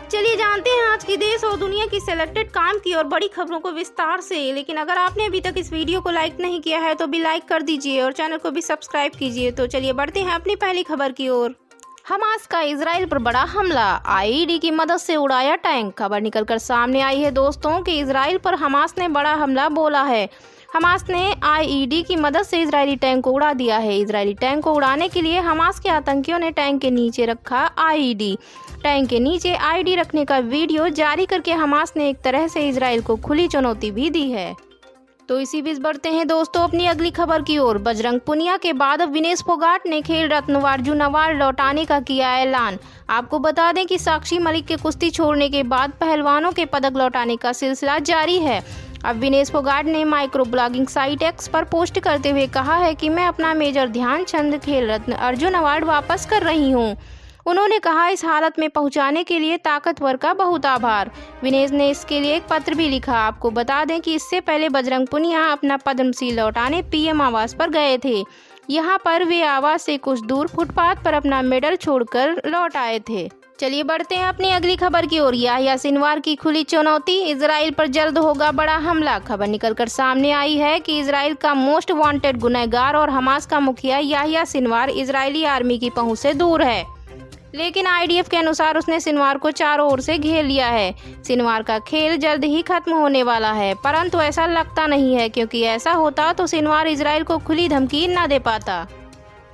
चलिए जानते हैं आज की देश और दुनिया की सिलेक्टेड काम की और बड़ी खबरों को विस्तार से। लेकिन अगर आपने अभी तक इस वीडियो को लाइक नहीं किया है तो भी लाइक कर दीजिए और चैनल को भी सब्सक्राइब कीजिए। तो चलिए बढ़ते हैं अपनी पहली खबर की ओर। हमास का इजराइल पर बड़ा हमला, आईईडी की मदद से उड़ाया टैंक। खबर निकलकर सामने आई है दोस्तों कि इजराइल पर हमास ने बड़ा हमला बोला है। हमास ने आईईडी की मदद से इजरायली टैंक को उड़ा दिया है। इजरायली टैंक को उड़ाने के लिए हमास के आतंकियों ने टैंक के नीचे रखा आईईडी। टैंक के नीचे आईईडी रखने का वीडियो जारी करके हमास ने एक तरह से इजराइल को खुली चुनौती भी दी है। तो इसी बीच बढ़ते हैं दोस्तों अपनी अगली खबर की ओर। बजरंग पुनिया के बाद अब विनेश फोगाट ने खेल रत्न अर्जुन अवार्ड लौटाने का किया ऐलान। आपको बता दें कि साक्षी मलिक के कुश्ती छोड़ने के बाद पहलवानों के पदक लौटाने का सिलसिला जारी है। अब विनेश फोगाट ने माइक्रो ब्लॉगिंग साइट एक्स पर पोस्ट करते हुए कहा है कि मैं अपना मेजर ध्यानचंद खेल रत्न अर्जुन अवार्ड वापस कर रही हूं। उन्होंने कहा, इस हालत में पहुंचाने के लिए ताकतवर का बहुत आभार। विनेश ने इसके लिए एक पत्र भी लिखा। आपको बता दें कि इससे पहले बजरंग पुनिया अपना पद्मश्री लौटाने पीएम आवास पर गए थे। यहां पर वे आवास से कुछ दूर फुटपाथ पर अपना मेडल छोड़कर लौट आए थे। चलिए बढ़ते हैं अपनी अगली खबर की ओर। याह्या सिनवार की खुली चुनौती, इजराइल पर जल्द होगा बड़ा हमला। खबर निकलकर सामने आई है कि इजराइल का मोस्ट वांटेड गुनहगार और हमास का मुखिया याह्या सिनवार इजरायली आर्मी की पहुंच से दूर है। लेकिन आईडीएफ के अनुसार उसने सिनवार को चारों ओर से घेर लिया है। सिनवार का खेल जल्द ही खत्म होने वाला है, परंतु ऐसा लगता नहीं है, क्योंकि ऐसा होता तो सिनवार इजराइल को खुली धमकी न दे पाता।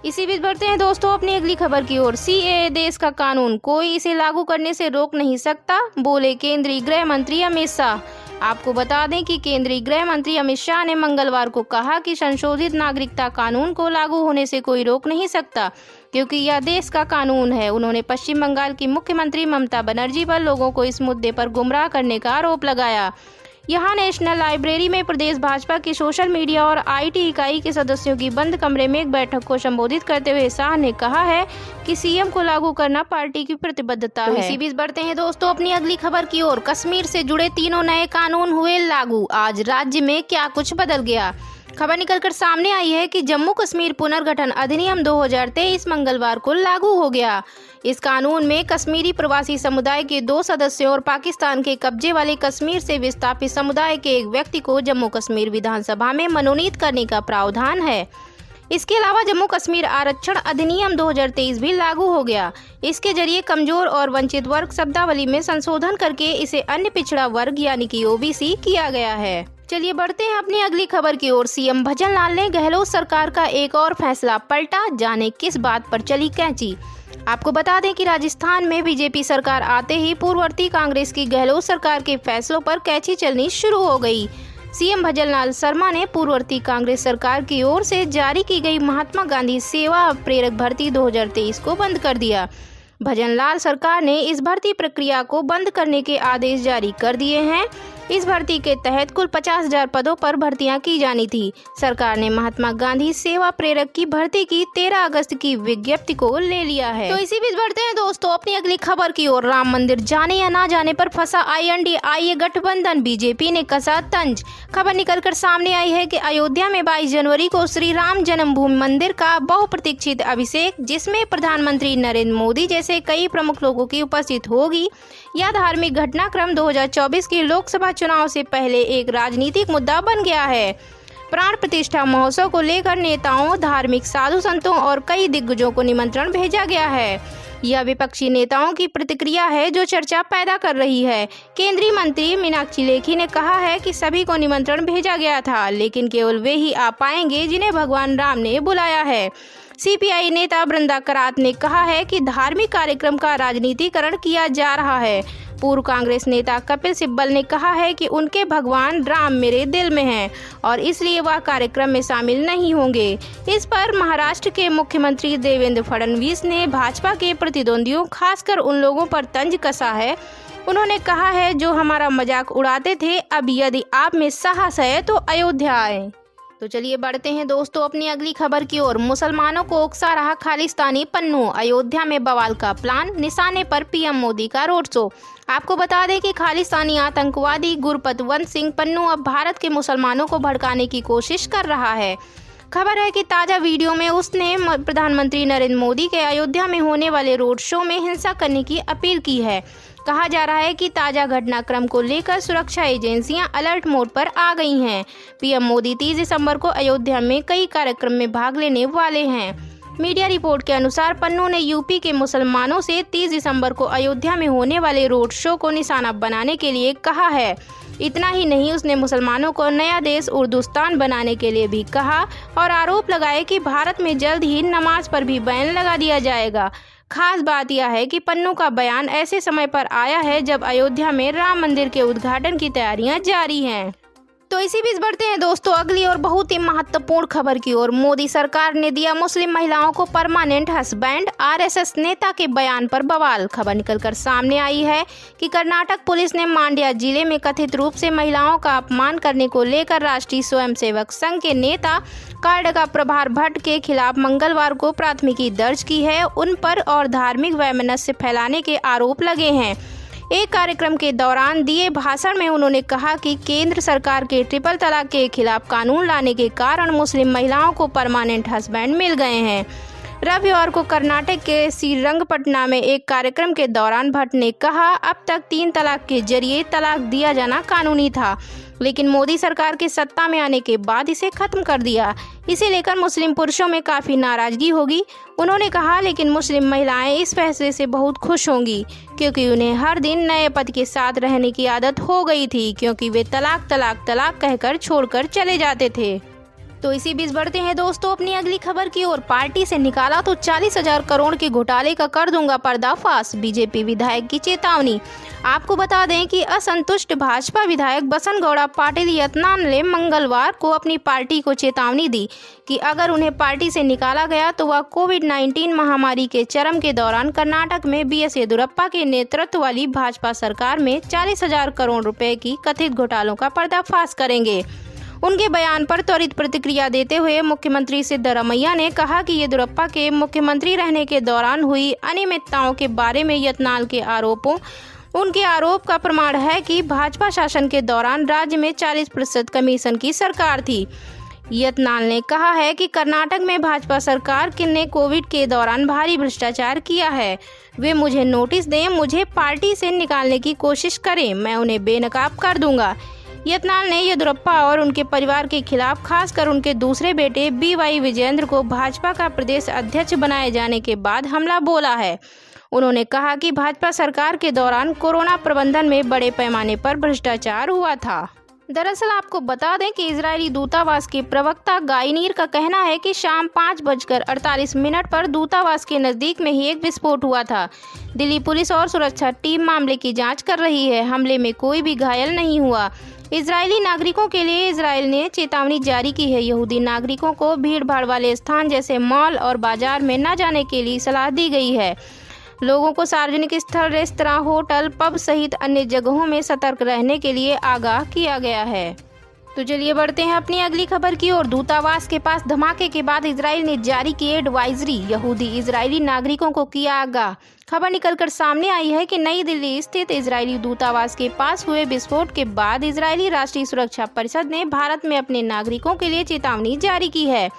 इसी बीच बढ़ते हैं दोस्तों अपनी अगली खबर की ओर। सीएए देश का कानून, कोई इसे लागू करने से रोक नहीं सकता, बोले केंद्रीय गृह मंत्री अमित शाह। आपको बता दें कि केंद्रीय गृह मंत्री अमित शाह ने मंगलवार को कहा कि संशोधित नागरिकता कानून को लागू होने से कोई रोक नहीं सकता, क्योंकि यह देश का कानून है। उन्होंने पश्चिम बंगाल की मुख्यमंत्री ममता बनर्जी पर लोगों को इस मुद्दे पर गुमराह करने का आरोप लगाया। यहां नेशनल लाइब्रेरी में प्रदेश भाजपा की सोशल मीडिया और आईटी इकाई के सदस्यों की बंद कमरे में एक बैठक को संबोधित करते हुए शाह ने कहा है कि सीएम को लागू करना पार्टी की प्रतिबद्धता है। इसी बीच बढ़ते हैं दोस्तों अपनी अगली खबर की ओर। कश्मीर से जुड़े तीनों नए कानून हुए लागू, आज राज्य में क्या कुछ बदल गया। खबर निकलकर सामने आई है कि जम्मू कश्मीर पुनर्गठन अधिनियम 2023 मंगलवार को लागू हो गया। इस कानून में कश्मीरी प्रवासी समुदाय के 2 सदस्यों और पाकिस्तान के कब्जे वाले कश्मीर से विस्थापित समुदाय के एक व्यक्ति को जम्मू कश्मीर विधानसभा में मनोनीत करने का प्रावधान है। इसके अलावा जम्मू कश्मीर आरक्षण अधिनियम 2023 भी लागू हो गया। इसके जरिए कमजोर और वंचित वर्ग शब्दावली में संशोधन करके इसे अन्य पिछड़ा वर्ग यानी कि ओबीसी किया गया है। चलिए बढ़ते हैं अपनी अगली खबर की ओर। सीएम भजनलाल ने गहलोत सरकार का एक और फैसला पलटा, जाने किस बात पर चली कैंची। आपको बता दें कि राजस्थान में बीजेपी सरकार आते ही पूर्ववर्ती कांग्रेस की गहलोत सरकार के फैसलों पर कैंची चलनी शुरू हो गई। सीएम भजनलाल शर्मा ने पूर्ववर्ती कांग्रेस सरकार की ओर से जारी की गई महात्मा गांधी सेवा प्रेरक भर्ती 2023 को बंद कर दिया। भजनलाल सरकार ने इस भर्ती प्रक्रिया को बंद करने के आदेश जारी कर दिए हैं। इस भर्ती के तहत कुल 50,000 पदों पर भर्तियां की जानी थी। सरकार ने महात्मा गांधी सेवा प्रेरक की भर्ती की 13 अगस्त की विज्ञप्ति को ले लिया है। तो इसी बीच बढ़ते हैं दोस्तों अपनी अगली खबर की ओर। राम मंदिर जाने या ना जाने पर फंसा INDIA गठबंधन, बीजेपी ने कसा तंज। खबर निकलकर सामने आई है कि अयोध्या में 22 जनवरी को श्री राम जन्मभूमि मंदिर का बहुप्रतीक्षित अभिषेक, जिसमें प्रधानमंत्री नरेंद्र मोदी जैसे कई प्रमुख लोगों की उपस्थित होगी। यह धार्मिक घटनाक्रम 2024 के लोकसभा चुनाव से पहले एक राजनीतिक मुद्दा बन गया है। प्राण प्रतिष्ठा महोत्सव को लेकर नेताओं, धार्मिक साधु संतों और कई दिग्गजों को निमंत्रण भेजा गया है। यह विपक्षी नेताओं की प्रतिक्रिया है जो चर्चा पैदा कर रही है। केंद्रीय मंत्री मीनाक्षी लेखी ने कहा है कि सभी को निमंत्रण भेजा गया था, लेकिन केवल वे ही आ पाएंगे जिन्हें भगवान राम ने बुलाया है। सीपीआई नेता बृंदा करात ने कहा है कि धार्मिक कार्यक्रम का राजनीतिकरण किया जा रहा है। पूर्व कांग्रेस नेता कपिल सिब्बल ने कहा है कि उनके भगवान राम मेरे दिल में हैं और इसलिए वह कार्यक्रम में शामिल नहीं होंगे। इस पर महाराष्ट्र के मुख्यमंत्री देवेंद्र फडणवीस ने भाजपा के प्रतिद्वंदियों, खासकर उन लोगों पर तंज कसा है। उन्होंने कहा है, जो हमारा मजाक उड़ाते थे, अब यदि आप में साहस है तो अयोध्या आए। तो चलिए बढ़ते हैं दोस्तों अपनी अगली खबर की ओर। मुसलमानों को उकसा रहा खालिस्तानी पन्नू, अयोध्या में बवाल का प्लान, निशाने पर पीएम मोदी का रोड शो। आपको बता दें कि खालिस्तानी आतंकवादी गुरपतवंत सिंह पन्नू अब भारत के मुसलमानों को भड़काने की कोशिश कर रहा है। खबर है कि ताज़ा वीडियो में उसने प्रधानमंत्री नरेंद्र मोदी के अयोध्या में होने वाले रोड शो में हिंसा करने की अपील की है। कहा जा रहा है कि ताज़ा घटनाक्रम को लेकर सुरक्षा एजेंसियां अलर्ट मोड पर आ गई हैं। पीएम मोदी 30 दिसंबर को अयोध्या में कई कार्यक्रम में भाग लेने वाले हैं। मीडिया रिपोर्ट के अनुसार पन्नू ने यूपी के मुसलमानों से 30 दिसंबर को अयोध्या में होने वाले रोड शो को निशाना बनाने के लिए कहा है। इतना ही नहीं, उसने मुसलमानों को नया देश उर्दुस्तान बनाने के लिए भी कहा और आरोप लगाए कि भारत में जल्द ही नमाज पर भी बैन लगा दिया जाएगा। खास बात यह है कि पन्नू का बयान ऐसे समय पर आया है जब अयोध्या में राम मंदिर के उद्घाटन की तैयारियां जारी हैं। तो इसी बीच बढ़ते हैं दोस्तों अगली और बहुत ही महत्वपूर्ण खबर की ओर। मोदी सरकार ने दिया मुस्लिम महिलाओं को परमानेंट हस्बैंड, आरएसएस नेता के बयान पर बवाल। खबर निकलकर सामने आई है कि कर्नाटक पुलिस ने मांड्या जिले में कथित रूप से महिलाओं का अपमान करने को लेकर राष्ट्रीय स्वयंसेवक संघ के नेता काडगा प्रभार भट्ट के खिलाफ मंगलवार को प्राथमिकी दर्ज की है। उन पर और धार्मिक वैमनस्य फैलाने के आरोप लगे हैं। एक कार्यक्रम के दौरान दिए भाषण में उन्होंने कहा कि केंद्र सरकार के ट्रिपल तलाक के खिलाफ कानून लाने के कारण मुस्लिम महिलाओं को परमानेंट हस्बैंड मिल गए हैं। रविवार को कर्नाटक के श्रीरंगपटना में एक कार्यक्रम के दौरान भट्ट ने कहा, अब तक 3 तलाक के जरिए तलाक दिया जाना कानूनी था, लेकिन मोदी सरकार के सत्ता में आने के बाद इसे खत्म कर दिया। इसे लेकर मुस्लिम पुरुषों में काफ़ी नाराजगी होगी। उन्होंने कहा, लेकिन मुस्लिम महिलाएं इस फैसले से बहुत खुश होंगी क्योंकि उन्हें हर दिन नए पति के साथ रहने की आदत हो गई थी, क्योंकि वे तलाक तलाक तलाक कहकर छोड़कर चले जाते थे। तो इसी बीच बढ़ते हैं दोस्तों अपनी अगली खबर की ओर। पार्टी से निकाला तो 40,000 करोड़ के घोटाले का कर दूंगा पर्दाफाश, बीजेपी विधायक की चेतावनी। आपको बता दें कि असंतुष्ट भाजपा विधायक बसनगौड़ा पाटिल यत्नाल ने मंगलवार को अपनी पार्टी को चेतावनी दी कि अगर उन्हें पार्टी से निकाला गया तो वह कोविड-19 महामारी के चरम के दौरान कर्नाटक में बीएस येदियुरप्पा के नेतृत्व वाली भाजपा सरकार में 40,000 करोड़ रुपए की कथित घोटालों का पर्दाफाश करेंगे। उनके बयान पर त्वरित प्रतिक्रिया देते हुए मुख्यमंत्री सिद्धरामैया ने कहा कि येदियुरप्पा के मुख्यमंत्री रहने के दौरान हुई अनियमितताओं के बारे में यत्नाल के उनके आरोप का प्रमाण है कि भाजपा शासन के दौरान राज्य में 40% कमीशन की सरकार थी। यत्नाल ने कहा है कि कर्नाटक में भाजपा सरकार ने कोविड के दौरान भारी भ्रष्टाचार किया है। वे मुझे नोटिस दें, मुझे पार्टी से निकालने की कोशिश करें, मैं उन्हें बेनकाब कर दूंगा। यत्नाल ने येदियुरप्पा और उनके परिवार के खिलाफ खासकर उनके दूसरे बेटे BY विजयेंद्र को भाजपा का प्रदेश अध्यक्ष बनाए जाने के बाद हमला बोला है। उन्होंने कहा कि भाजपा सरकार के दौरान कोरोना प्रबंधन में बड़े पैमाने पर भ्रष्टाचार हुआ था। दरअसल आपको बता दें कि इजरायली दूतावास के प्रवक्ता गाइनीर का कहना है कि शाम 5:48 पर दूतावास के नज़दीक में ही एक विस्फोट हुआ था। दिल्ली पुलिस और सुरक्षा टीम मामले की जांच कर रही है। हमले में कोई भी घायल नहीं हुआ। इजरायली नागरिकों के लिए इजराइल ने चेतावनी जारी की है। यहूदी नागरिकों को भीड़भाड़ वाले स्थान जैसे मॉल और बाजार में न जाने के लिए सलाह दी गई है। लोगों को सार्वजनिक स्थल, रेस्तरां, होटल, पब सहित अन्य जगहों में सतर्क रहने के लिए आगाह किया गया है। तो चलिए बढ़ते हैं अपनी अगली खबर की ओर। दूतावास के पास धमाके के बाद इजराइल ने जारी की एडवाइजरी, यहूदी इजरायली नागरिकों को किया आगाह। खबर निकलकर सामने आई है कि नई दिल्ली स्थित इजरायली दूतावास के पास हुए विस्फोट के बाद इजरायली राष्ट्रीय सुरक्षा परिषद ने भारत में अपने नागरिकों के लिए चेतावनी जारी की है।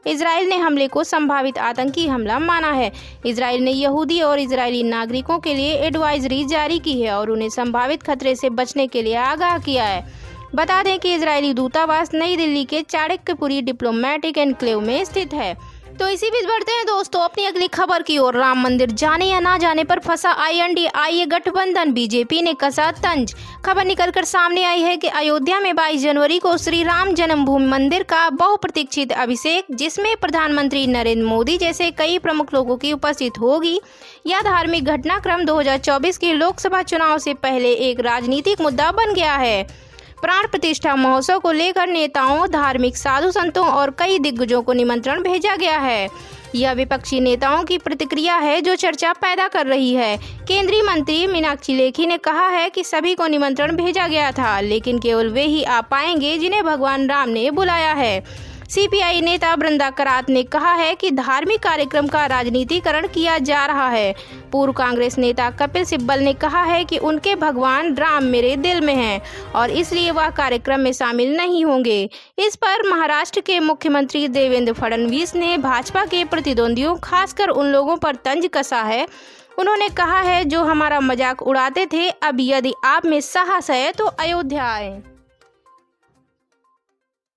इजराइल ने हमले को संभावित आतंकी हमला माना है। इजराइल ने यहूदी और इजरायली नागरिकों के लिए एडवाइजरी जारी की है और उन्हें संभावित खतरे से बचने के लिए आगाह किया है। बता दें कि इजरायली दूतावास नई दिल्ली के चाणक्यपुरी डिप्लोमेटिक एनक्लेव में स्थित है। तो इसी बीच बढ़ते हैं दोस्तों अपनी अगली खबर की ओर। राम मंदिर जाने या ना जाने पर फंसा INDIA गठबंधन, बीजेपी ने कसा तंज। खबर निकलकर सामने आई है कि अयोध्या में 22 जनवरी को श्री राम जन्मभूमि मंदिर का बहुप्रतीक्षित अभिषेक, जिसमें प्रधानमंत्री नरेंद्र मोदी जैसे कई प्रमुख लोगों की उपस्थित होगी, यह धार्मिक घटनाक्रम 2024 के लोकसभा चुनाव से पहले एक राजनीतिक मुद्दा बन गया है। प्राण प्रतिष्ठा महोत्सव को लेकर नेताओं, धार्मिक साधु संतों और कई दिग्गजों को निमंत्रण भेजा गया है। यह विपक्षी नेताओं की प्रतिक्रिया है जो चर्चा पैदा कर रही है। केंद्रीय मंत्री मीनाक्षी लेखी ने कहा है कि सभी को निमंत्रण भेजा गया था, लेकिन केवल वे ही आ पाएंगे जिन्हें भगवान राम ने बुलाया है। सीपीआई नेता बृंदा करात ने कहा है कि धार्मिक कार्यक्रम का राजनीतिकरण किया जा रहा है। पूर्व कांग्रेस नेता कपिल सिब्बल ने कहा है कि उनके भगवान राम मेरे दिल में हैं और इसलिए वह कार्यक्रम में शामिल नहीं होंगे। इस पर महाराष्ट्र के मुख्यमंत्री देवेंद्र फडणवीस ने भाजपा के प्रतिद्वंदियों, खासकर उन लोगों पर तंज कसा है। उन्होंने कहा है, जो हमारा मजाक उड़ाते थे, अब यदि आप में साहस है तो अयोध्या आए।